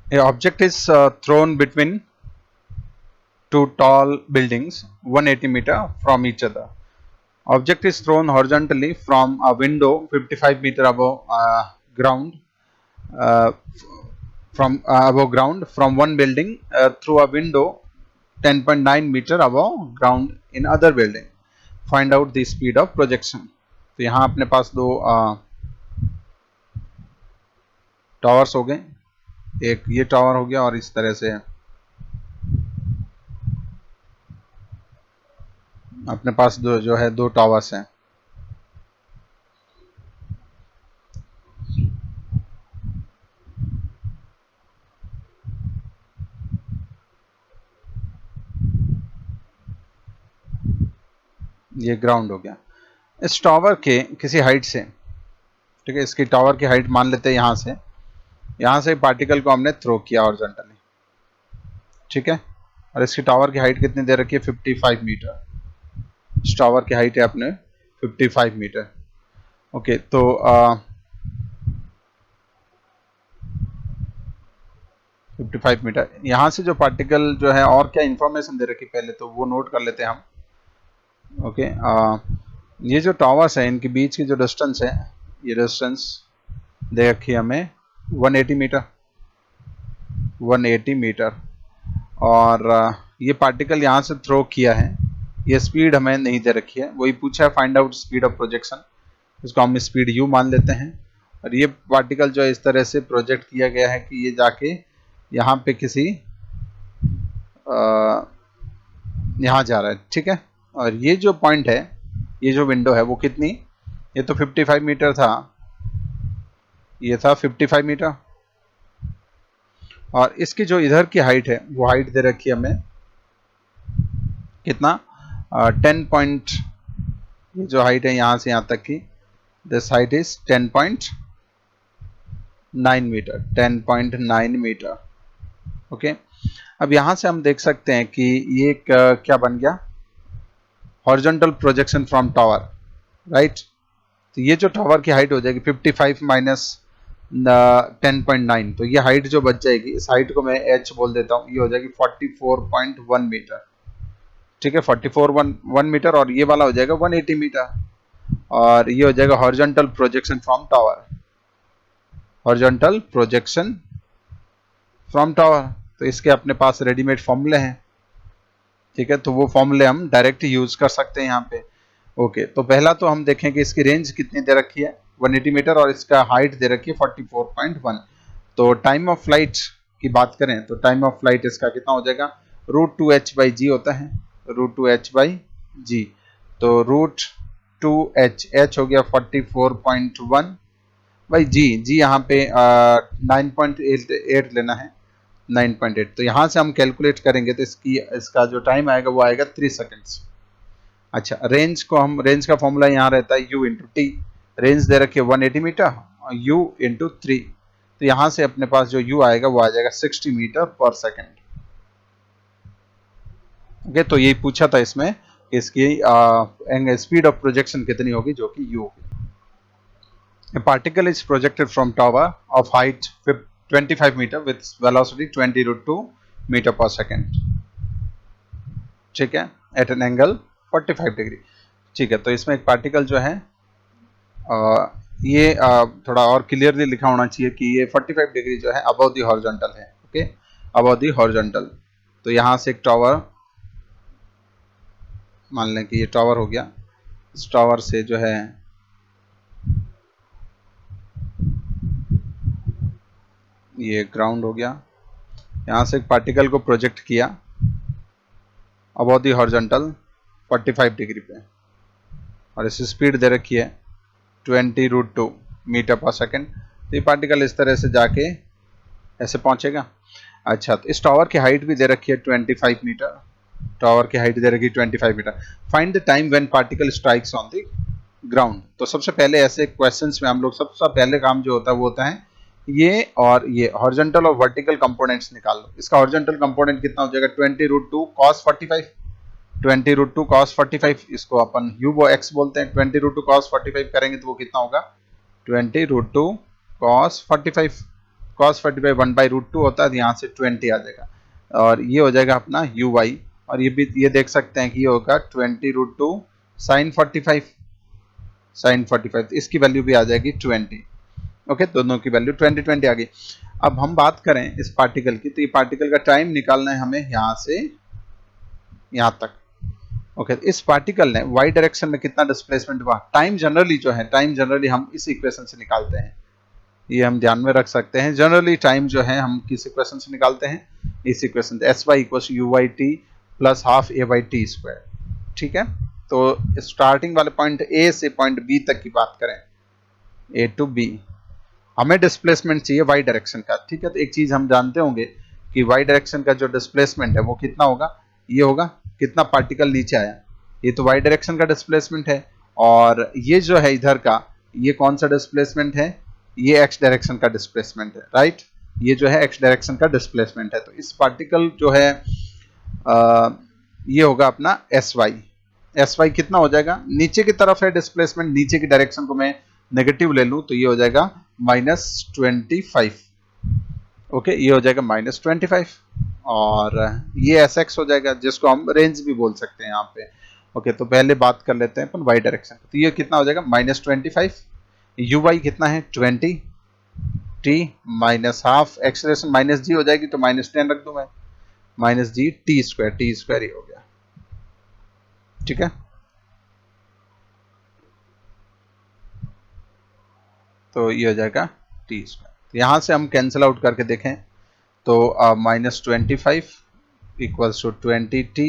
A object is thrown between two tall buildings 180 meter from each other. Object is thrown horizontally from a window 55 meter above ground uh, above ground from one building through a window 10.9 meter above ground in other building. Find out the speed of projection. तो यहाँ अपने पास दो towers हो गए, एक ये tower हो गया और इस तरह से अपने पास दो जो है दो टावर्स हैं। ये ग्राउंड हो गया। इस टावर के किसी हाइट से, ठीक है, इसकी टावर की हाइट मान लेते हैं यहाँ से पार्टिकल को हमने थ्रो किया हॉरिजॉन्टली, ठीक है, और इसकी टावर की हाइट कितनी दे रखी है 55 मीटर। इस टावर की हाइट है अपने 55 मीटर। ओके, तो 55 मीटर यहाँ से जो पार्टिकल जो है, और क्या इंफॉर्मेशन दे रखी पहले तो वो नोट कर लेते हैं हम। ओके, ये जो टावर्स है इनके बीच की जो डिस्टेंस है, ये डिस्टेंस दे रखी है हमें 180 मीटर, 180 मीटर। और ये पार्टिकल यहाँ से थ्रो किया है, ये स्पीड हमें नहीं दे रखी है, वही पूछा है find out speed of projection, इसको हम स्पीड u मान लेते हैं। और ये पार्टिकल जो है इस तरह से प्रोजेक्ट किया गया है कि ये जाके यहाँ पे किसी यहाँ जा रहा है, ठीक है। और ये जो पॉइंट है, ये जो विंडो है वो कितनी, ये तो 55 मीटर था, ये था 55 मीटर, और इसकी जो इधर की हाइट है वो हाइट दे रखी है हमें कितना 10 पॉइंट, ये जो हाइट है यहाँ से यहाँ तक की, this height is 10.9 metre, 10.9 metre. Okay, अब यहाँ से हम देख सकते हैं कि ये क्या बन गया, horizontal projection from tower, right. तो ये जो टावर की हाइट हो जाएगी 55 माइनस 10.9, तो ये हाइट जो बच जाएगी, इस हाइट को मैं h बोल देता हूँ, ये हो जाएगी 44.1 मीटर, ठीक है, 44.1 मीटर, और ये वाला हो जाएगा 180 मीटर, और ये हो जाएगा horizontal projection from tower, horizontal projection from tower. तो इसके अपने पास रेडीमेड फॉर्मूले हैं, ठीक है, तो वो फॉर्मूले हम डायरेक्ट यूज कर सकते हैं यहाँ पे। ओके, तो पहला तो हम देखें कि इसकी रेंज कितनी दे रखी है 180 मीटर, और इसका हाइट दे रखी है 44.1। तो टाइम ऑफ फ्लाइट की बात करें तो टाइम ऑफ फ्लाइट इसका कितना हो जाएगा, √2h/g होता है, √2h/g। तो √2h हो गया 44.1 भाई जी यहाँ पे 9.8 लेना है, 9.8। तो यहाँ से हम कैलकुलेट करेंगे तो इसका जो टाइम आएगा वो आएगा 3 सेकेंड्स। अच्छा, रेंज का फॉर्मूला यहाँ रहता है u इंटू टी, रेंज दे रखी है 180 मीटर, u इंटू 3, तो यहाँ से अपने पास जो u आएगा वो आ जाएगा 60 मीटर पर सेकेंड। ओके, तो यही पूछा था इसमें कि इसकी स्पीड ऑफ प्रोजेक्शन कितनी होगी, जो कि u होगी। A particle is projected from tower of height 25 meter with velocity 20√2 meter per second, ठीक है, at an angle 45 डिग्री, ठीक है। तो इसमें एक पार्टिकल जो है ये थोड़ा और क्लियरली लिखा होना चाहिए कि ये 45 डिग्री जो है अबव द हॉरिजॉन्टल है, ओके, अबव द हॉरिजॉन्टल। तो यहाँ से एक टावर मान लें कि ये टावर हो गया, इस टावर से जो है ये ग्राउंड हो गया, यहाँ से एक पार्टिकल को प्रोजेक्ट किया अबव द हॉरिजॉन्टल 45 डिग्री पे, और इस स्पीड दे रखी है 20√2 मीटर पर सेकेंड। तो ये पार्टिकल इस तरह से जाके ऐसे पहुंचेगा। अच्छा, तो इस टावर की हाइट भी दे रखी है 25 मीटर, टावर की हाइट दे रखी है 25 metre. Find the time when particle strikes on the ground. तो सबसे पहले ऐसे क्वेश्चंस में हम लोग सबसे पहले काम जो होता है वो होता है ये और ये हॉरिजॉन्टल और वर्टिकल कंपोनेंट्स निकाल लो। इसका हॉरिजॉन्टल कंपोनेंट कितना हो जाएगा 20√2 cos 45, 20√2 cos 45, इसको अपन u वो x बोलते हैं, 20√2 cos 45 करेंगे तो वो कितना होगा 20√2 cos 45। cos 45 1/√2 होता है, तो यहाँ से 20 आ जाएगा और ये हो जाएगा अपना uy। और ये भी ये देख सकते हैं कि ये होगा 20√2 sin 45, तो इसकी वैल्यू भी आ जाएगी 20। ओके, दोनों की वैल्यू 20 आ गई। अब हम बात करें इस पार्टिकल की, तो ये पार्टिकल का टाइम निकालना है हमें यहाँ से यहाँ तक। ओके, इस पार्टिकल ने y डायरेक्शन में कितना डिस्प्लेसमेंट हुआ, टाइम जनरली जो है, टाइम जनरली हम इस इक्वेशन से निकालते हैं, ये हम ध्यान में रख सकते हैं। जनरली टाइम जो है हम किस इक्वेशन से निकालते हैं, इस इक्वेशन से, sy = u/t + ½ a/t²। ठीक है, तो स्टार्टिंग वाले पॉइंट A से पॉइंट B तक की बात करें, A to B, हमें डिस्प्लेसमेंट चाहिए y डायरेक्शन का। ठीक है, तो एक चीज हम जानते होंगे कि y डायरेक्शन का जो डिस्प्लेसमेंट है वो कितना होगा, ये होगा कितना पार्टिकल नीचे आया, ये तो y डायरेक्शन का डिस्प्लेसमेंट है। और ये जो है इधर का, ये कौन सा डिस्प्लेसमेंट है, ये x डायरेक्शन का डिस्प्लेसमेंट है, राइट, ये जो है x डायरेक्शन का डिस्प्लेसमेंट है। तो इस पार्टिकल जो है ये होगा अपना sy कितना हो जाएगा, नीचे की तरफ है डिस्प्लेसमेंट, नीचे की डायरेक्शन को मैं नेगेटिव ले लूं तो ये हो जाएगा -25। ओके, ये हो जाएगा -25 और ये sx हो जाएगा, जिसको हम रेंज भी बोल सकते हैं यहाँ पे। ओके, तो पहले बात कर लेते हैं अपन y डायरेक्शन, तो ये कितना हो जाएगा -25, uy कितना है 20, t -½ एक्सेलरेशन -g हो जाएगी तो -10 रख दूं मैं, -g t² ही हो गया। ठीक है, तो ये हो जाएगा t²। तो यहां से हम कैंसिल आउट करके देखें तो -25 = 20t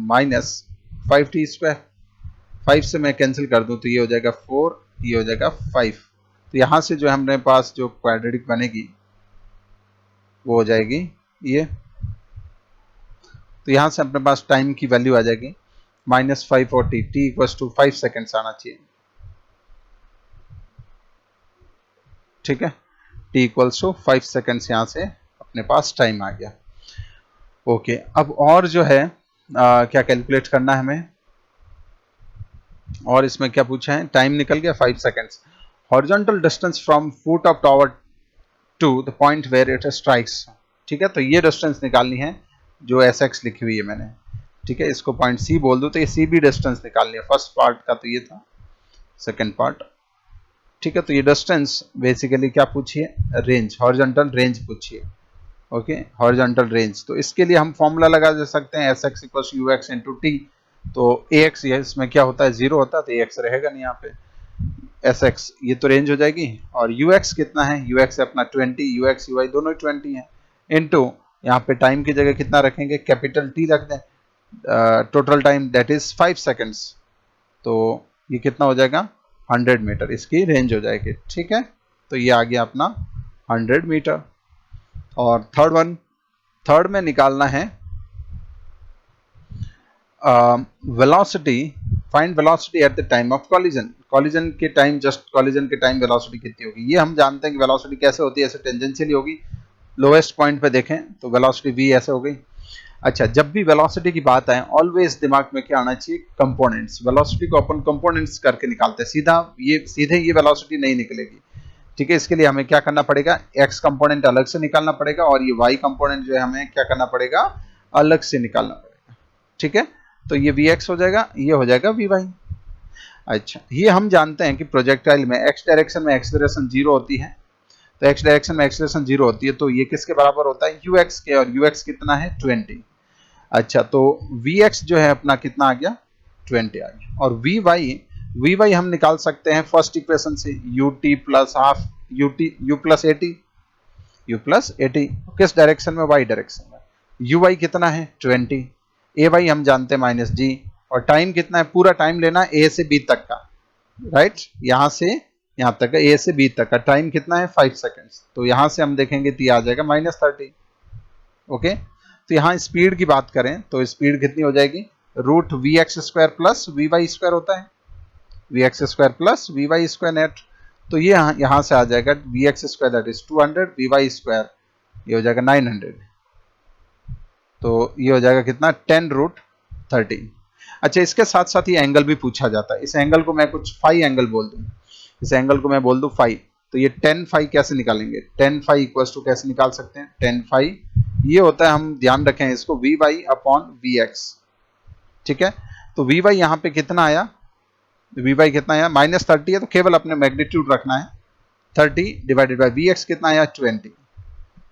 -5t², 5 से मैं कैंसिल कर दूं तो ये हो जाएगा 4, ये हो जाएगा 5। तो यहां से जो हमारे पास जो क्वाड्रेटिक बनेगी वो हो जाएगी ये, तो यहां से अपने पास टाइम की वैल्यू आ जाएगी -5 और t = 5 सेकेंड्स आना चाहिए। ठीक है, t = 5 सेकेंड्स यहाँ से अपने पास टाइम आ गया। ओके, अब और जो है क्या कैलकुलेट करना है हमें, और इसमें क्या पूछा है, टाइम निकल गया 5 seconds, horizontal distance from foot of tower to the point where it strikes. ठीक है, तो ये डिस्टेंस निकालनी है जो sx लिखी हुई है मैंने। ठीक है, इसको पॉइंट C बोल दूं तो ये C भी डिस्टेंस निकालनी है। फर्स्ट पार्ट का तो ये था, सेकेंड पार्ट। ठीक है, तो ये डिस्टेंस बेसिकली क्या पूछिए, रेंज, हॉरिजॉन्टल रेंज पूछिए। ओके, हॉरिजॉन्टल रेंज, तो इसके लिए हम फॉर्मूला लगा दे सकते हैं, sx = ux × t। तो ax ये इसमें क्या होता है, 0 होता है, तो ax रहेगा नहीं यहाँ पे, sx ये तो रेंज हो जाएगी, और ux कितना है, ux अपना 20, ux uy दोनों 20 हैं, इनटू यहाँ पे टाइम की जगह कितना रखेंगे, कैपिटल T रख दें, total time that is 5 seconds, तो ये कितना हो जाएगा 100 मीटर, इसकी रेंज हो जाएगी। ठीक है, तो ये आ गया अपना 100 मीटर। और थर्ड में निकालना है velocity, find velocity at the time of collision, collision के टाइम, जस्ट कॉलिजन के टाइम वेलोसिटी कितनी होगी। ये हम जानते हैं कि वेलोसिटी कैसे होती है, ऐसे टेंजेंशियली होगी, लोएस्ट पॉइंट पे देखें तो वेलोसिटी v ऐसे हो गई। अच्छा, जब भी वेलोसिटी की बात आए ऑलवेज दिमाग में क्या आना चाहिए, कंपोनेंट्स, वेलोसिटी को अपन कंपोनेंट्स करके निकालते हैं, सीधे ये वेलोसिटी नहीं निकलेगी। ठीक है, इसके लिए हमें क्या करना पड़ेगा, x कंपोनेंट अलग से निकालना पड़ेगा और ये y कंपोनेंट जो है हमें क्या करना पड़ेगा, अलग से निकालना पड़ेगा। ठीक है, तो ये vx हो जाएगा, ये हो जाएगा vy। अच्छा, ये हम जानते हैं कि प्रोजेक्टाइल में x डायरेक्शन में एक्सेलरेशन 0 होती है, तो x डायरेक्शन में एक्सेलरेशन 0 होती है, तो ये किसके बराबर होता है, ux के, और ux कितना है 20। अच्छा, तो vx जो है अपना कितना आ गया 20 आ गया, और vy हम निकाल सकते हैं फर्स्ट इक्वेशन से, ut + ½ u + at, किस डायरेक्शन में, y डायरेक्शन में, uy कितना है 20, ay हम जानते हैं -g, और टाइम कितना है, पूरा टाइम लेना a से b तक का, राइट, यहां से यहाँ तक a से b तक का टाइम कितना है 5 सेकेंड्स, तो यहां से हम देखेंगे तो ये आ जाएगा -30। ओके, तो यहाँ स्पीड की बात करें तो स्पीड कितनी हो जाएगी, √vx² + vy² होता है, vx² + vy² नेट, तो ये यहाँ से आ जाएगा vx² दैट इज 200, vy² ये हो जाएगा 900, तो ये हो जाएगा कितना 10√13। अच्छा, इसके साथ साथ ये एंगल भी पूछा जाता है, इस एंगल को मैं कुछ फाई एंगल बोल दूं, इस एंगल को मैं बोल दूं फाई, तो ये 10 फाई कैसे निकालेंगे, 10 फाई इक्वल्स टू कैसे निकाल सकते हैं, 10 फाई ये होता है, हम ध्यान रखें इसको, v y upon v x. ठीक है, तो वी वाई यहाँ पे कितना आया, वी वाई कितना आया -30 है, तो केवल अपने मैग्नीट्यूड रखना है, 30 डिवाइडेड बाई वी एक्स कितना आया 20,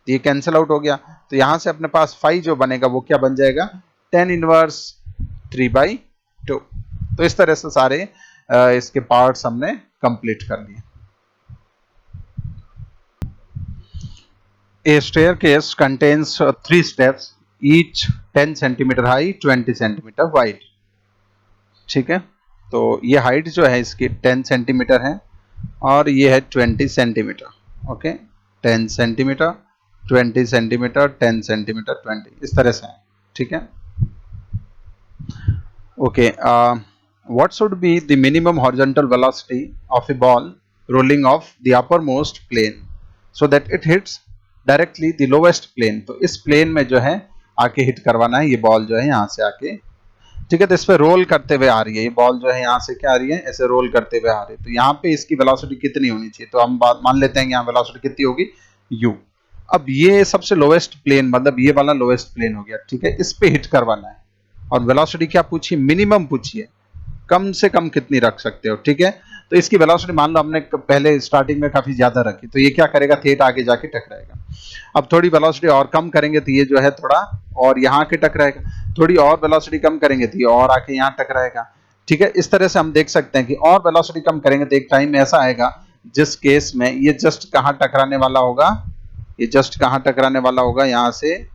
ये कैंसिल आउट हो गया। तो यहां से अपने पास फाई जो बनेगा वो क्या बन जाएगा, 10 इनवर्स 3/2। तो इस तरह से सारे इसके पार्ट्स हमने कंप्लीट कर लिए। A staircase contains 3 steps, each 10 centimeter high, 20 centimeter wide। ठीक है, तो ये हाइट जो है इसकी 10 सेंटीमीटर है और ये है 20 centimetre. Okay, 10 centimetre, 20 centimetre, 10 centimetre, 20, इस तरह से है। ठीक है, okay, what should be the minimum horizontal velocity of a ball rolling off the uppermost plane so that it hits directly the lowest plane। तो इस प्लेन में जो है आके हिट करवाना है, ये बॉल जो है यहाँ से आके, ठीक है, तो इस पे रोल करते हुए आ रही है, ये बॉल जो है यहाँ से क्या आ रही है, ऐसे रोल करते हुए आ रही है। तो यहाँ पे इसकी वेलोसिटी कितनी होनी चाहिए, तो हम मान लेते हैं कि यहाँ वेलोसिटी कितनी होगी u। अब ये सबसे लोवेस्ट प्लेन, मतलब ये वाला लोवेस्ट प्लेन हो गया। ठीक है, इस पे हिट करवाना है और वेलोसिटी क्या पूछिए, मिनिमम पूछिए, कम से कम कितनी रख सकते हो। ठीक है, तो इसकी वेलोसिटी मान लो हमने पहले स्टार्टिंग में काफी ज्यादा रखी, तो ये क्या करेगा, थेट आगे जाके टकराएगा। अब थोड़ी वेलोसिटी और कम करेंगे तो ये जो है थोड़ा और यहाँ के टकराएगा, थोड़ी और वेलोसिटी कम करेंगे तो ये और आके यहाँ टकराएगा। ठीक है, इस तरह से हम देख सकते हैं कि और वेलोसिटी कम करेंगे तो एक टाइम ऐसा आएगा जिस केस में ये जस्ट कहाँ टकराने वाला होगा, ये जस्ट कहाँ टकराने वाला होगा, यहाँ से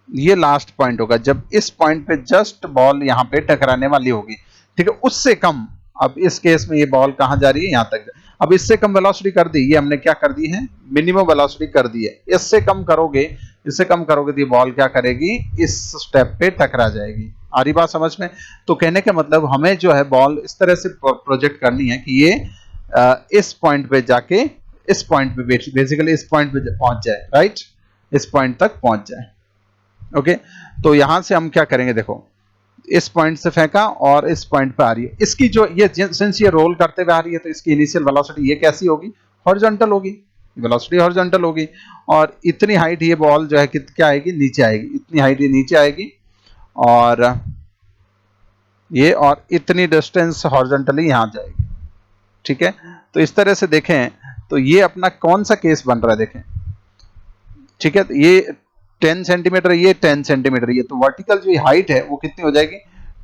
ये लास्ट पॉइंट होगा, जब इस पॉइंट पे जस्ट बॉल यहाँ पे टकराने वाली होगी। ठीक है, उससे कम, अब इस केस में ये बॉल कहाँ जा रही है, यहाँ तक। अब इससे कम वेलोसिटी कर दी, ये हमने क्या कर दी है, मिनिमम वेलोसिटी कर दी है। इससे कम करोगे, इससे कम करोगे तो ये बॉल क्या करेगी, इस स्टेप पे टकरा जाएगी। आ रही बात समझ में। तो कहने का मतलब हमें जो है बॉल इस तरह से प्रोजेक्ट करनी है कि ये इस पॉइंट पे जाके, इस पॉइंट पे बेसिकली इस पॉइंट पे पहुंच जाए, राइट, इस पॉइंट तक पहुंच जाए। ओके, तो यहां से हम क्या करेंगे, देखो इस पॉइंट से फेंका और इस पॉइंट पे आ रही है, इसकी जो ये सिंस ये रोल करते हुए आ रही है तो इसकी इनिशियल वेलोसिटी ये कैसी होगी, हॉरिजॉन्टल होगी, वेलोसिटी हॉरिजॉन्टल होगी। और इतनी हाइट ये बॉल जो है क्या आएगी, नीचे आएगी, इतनी हाइट ये नीचे आएगी और ये, और इतनी डिस्टेंस हॉरिजॉन्टली यहां जाएगी। ठीक है, तो इस तरह से देखें तो ये अपना कौन सा केस बन रहा है, देखें। ठीक है, ये 10 सेंटीमीटर, ये 10 सेंटीमीटर, ये तो वर्टिकल जो हाइट है वो कितनी हो जाएगी,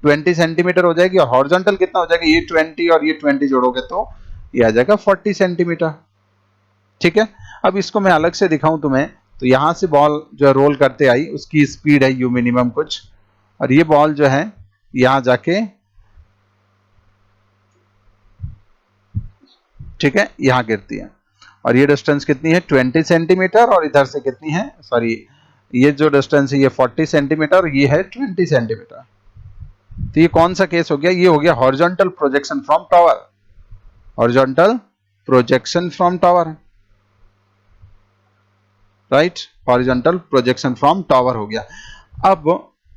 20 सेंटीमीटर हो जाएगी, और हॉरिजॉन्टल कितना हो जाएगा, ये 20 और ये 20 जोड़ोगे तो ये आ जाएगा 40 सेंटीमीटर। ठीक है, अब इसको मैं अलग से दिखाऊं तुम्हें, तो यहां से बॉल जो रोल करते आई उसकी स्पीड है यू मिनिमम कुछ, और ये बॉल जो है यहां जाके, ठीक है, यहां गिरती है, और ये डिस्टेंस कितनी है 20 सेंटीमीटर, और इधर से कितनी है, सॉरी ये जो डिस्टेंस है ये 40 सेंटीमीटर और ये है 20 सेंटीमीटर। तो ये कौन सा केस हो गया, ये हो गया horizontal projection from tower, horizontal projection from tower, right, horizontal projection from tower हो गया।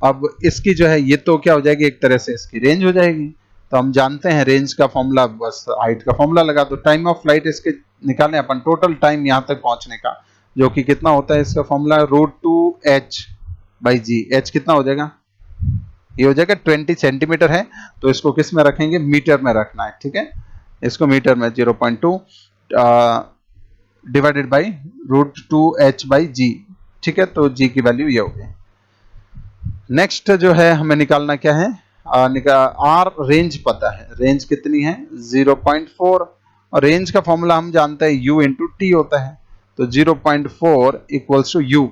अब इसकी जो है ये तो क्या हो जाएगी, एक तरह से इसकी रेंज हो जाएगी। तो हम जानते हैं रेंज का फॉर्मूला, बस हाइट का फॉर्मूला लगा दो, टाइम ऑफ फ्लाइट इसके निकालें अपन, टोटल टाइम यहां तक पहुंचने का, जो कि कितना होता है, इसका फॉर्मूला √2h/g। h कितना हो जाएगा, ये हो जाएगा 20 सेंटीमीटर है, तो इसको किस में रखेंगे, मीटर में रखना है। ठीक है, इसको मीटर में 0.2 डिवाइडेड बाई √2h/g। ठीक है, तो g की वैल्यू ये हो गई। नेक्स्ट जो है हमें निकालना क्या है, आर रेंज पता है, रेंज कितनी है 0.4, और रेंज का फॉर्मूला हम जानते हैं u इंटू टी होता है, तो 0.4 इक्वल्स टू u।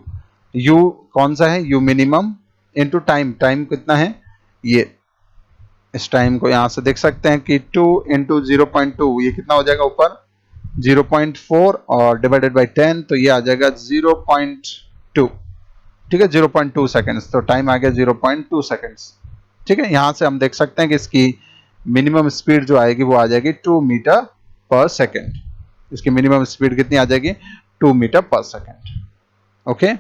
u कौन सा है, u minimum into time, time कितना है, ये इस टाइम को यहां से देख सकते हैं कि 2 इंटू 0.2, ये कितना हो जाएगा ऊपर 0.4, और डिवाइडेड बाई 10, तो ये आ जाएगा 0.2। ठीक है, 0.2 सेकेंड्स, तो टाइम आ गया 0.2 सेकेंड्स। ठीक है, यहां से हम देख सकते हैं कि इसकी मिनिमम स्पीड जो आएगी वो आ जाएगी 2 मीटर पर सेकेंड। इसकी मिनिमम स्पीड कितनी आ जाएगी, 2 मीटर पर सेकेंड। ओके।